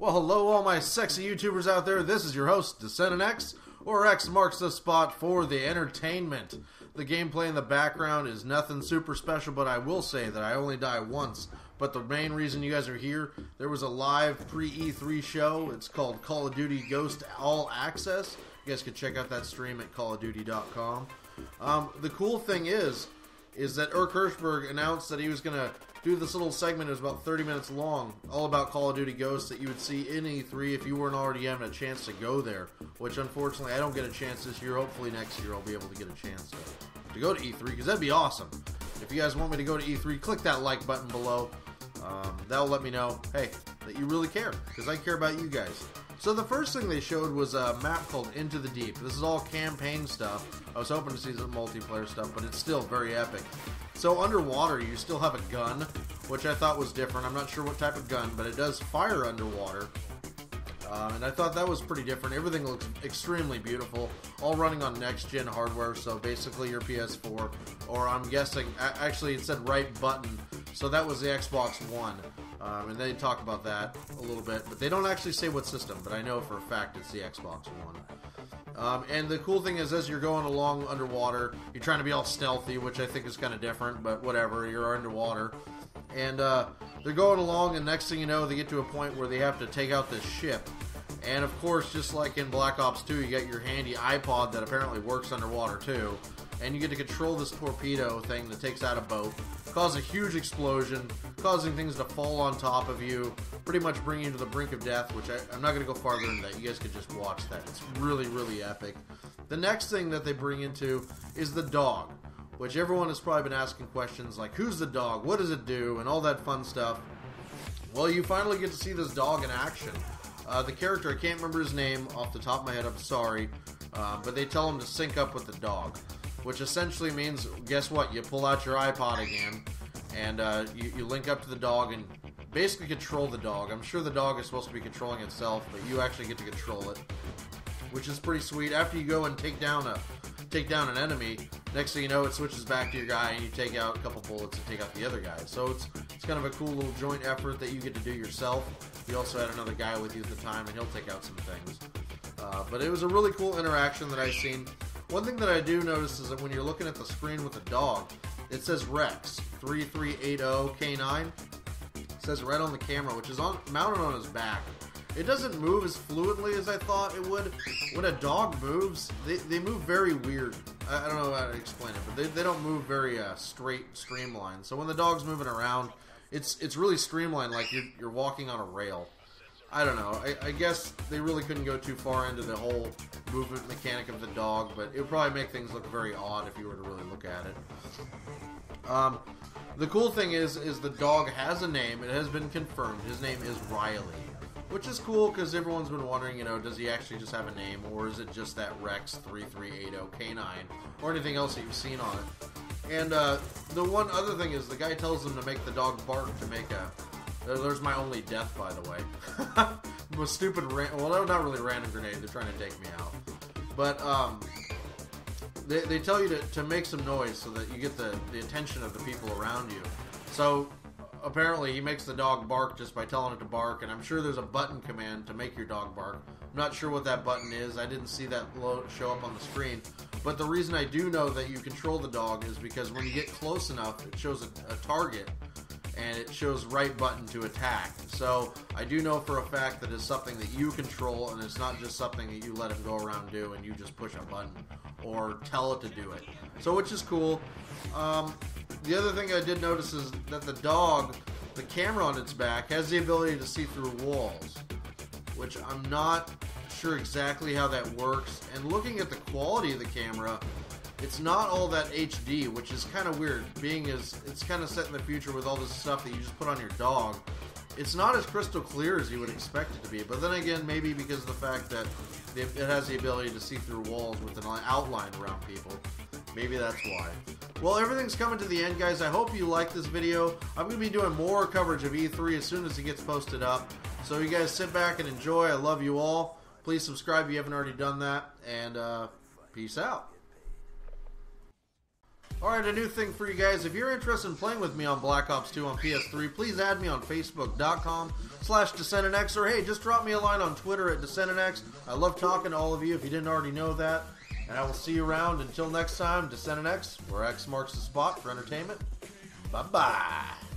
Well, hello all my sexy YouTubers out there. This is your host, DECENDENTX, or X marks the spot for the entertainment. The gameplay in the background is nothing super special, but I will say that I only die once. But the main reason you guys are here, there was a live pre-E3 show. It's called Call of Duty Ghost All Access. You guys can check out that stream at callofduty.com. The cool thing is that Erk Hirschberg announced that he was going to do this little segment. It was about 30 minutes long, all about Call of Duty Ghosts that you would see in E3 if you weren't already having a chance to go there, which unfortunately I don't get a chance this year. Hopefully next year I'll be able to get a chance to go to E3, because that'd be awesome. If you guys want me to go to E3, click that like button below. That'll let me know, hey, that you really care, because I care about you guys. So the first thing they showed was a map called Into the Deep. This is all campaign stuff. I was hoping to see some multiplayer stuff, but it's still very epic. So underwater, you still have a gun, which I thought was different. I'm not sure what type of gun, but it does fire underwater. And I thought that was pretty different. Everything looks extremely beautiful, all running on next-gen hardware, so basically your PS4, or I'm guessing, actually it said right button, so that was the Xbox One. And they talk about that a little bit, but they don't actually say what system, but I know for a fact it's the Xbox One. And the cool thing is, as you're going along underwater, you're trying to be all stealthy, which I think is kind of different, but whatever, you're underwater. And they're going along, and next thing you know, they get to a point where they have to take out this ship. And of course, just like in Black Ops 2, you get your handy iPod that apparently works underwater too. And you get to control this torpedo thing that takes out a boat, cause a huge explosion, causing things to fall on top of you, pretty much bring you to the brink of death, which I'm not going to go farther into that. You guys could just watch that. It's really, really epic. The next thing that they bring into is the dog, which everyone has probably been asking questions like, who's the dog, what does it do, and all that fun stuff. Well, you finally get to see this dog in action. The character, I can't remember his name off the top of my head, I'm sorry, but they tell him to sync up with the dog, which essentially means, guess what, you pull out your iPod again, and you link up to the dog and basically control the dog. I'm sure the dog is supposed to be controlling itself, but you actually get to control it, which is pretty sweet. After you go and take down an enemy, next thing you know, it switches back to your guy, and you take out a couple bullets and take out the other guy. So it's kind of a cool little joint effort that you get to do yourself. You also had another guy with you at the time, and he'll take out some things. But it was a really cool interaction that I've seen. One thing that I do notice is that when you're looking at the screen with the dog, it says Rex 3380K9. It says right on the camera, which is mounted on his back. It doesn't move as fluidly as I thought it would. When a dog moves, they move very weird. I don't know how to explain it, but they don't move very straight, streamlined. So when the dog's moving around, it's really streamlined, like you're walking on a rail. I don't know. I guess they really couldn't go too far into the whole movement mechanic of the dog, but it would probably make things look very odd if you were to really look at it. The cool thing is the dog has a name. It has been confirmed. His name is Riley, which is cool because everyone's been wondering, you know, does he actually just have a name, or is it just that Rex 3380K9 or anything else that you've seen on it? And the one other thing is the guy tells them to make the dog bark to make a... There's my only death, by the way. A stupid... Well, not really random grenade. They're trying to take me out. But they tell you to make some noise so that you get the attention of the people around you. So apparently he makes the dog bark just by telling it to bark, and I'm sure there's a button command to make your dog bark. I'm not sure what that button is. I didn't see that show up on the screen. But the reason I do know that you control the dog is because when you get close enough, it shows a target, and it shows right button to attack. So I do know for a fact that it's something that you control, and it's not just something that you let him go around do and you just push a button or tell it to do it. So which is cool. The other thing I did notice is that the dog, the camera on its back, has the ability to see through walls, which I'm not sure exactly how that works. And looking at the quality of the camera, it's not all that HD, which is kind of weird, being as it's kind of set in the future with all this stuff that you just put on your dog. It's not as crystal clear as you would expect it to be, but then again, maybe because of the fact that it has the ability to see through walls with an outline around people. Maybe that's why. Well, everything's coming to the end, guys. I hope you liked this video. I'm going to be doing more coverage of E3 as soon as it gets posted up. So you guys sit back and enjoy. I love you all. Please subscribe if you haven't already done that, and peace out. Alright, a new thing for you guys. If you're interested in playing with me on Black Ops 2 on PS3, please add me on Facebook.com/DECENDENTX, or hey, just drop me a line on Twitter at DECENDENTX. I love talking to all of you if you didn't already know that. And I will see you around. Until next time, DECENDENTX, where X marks the spot for entertainment. Bye-bye.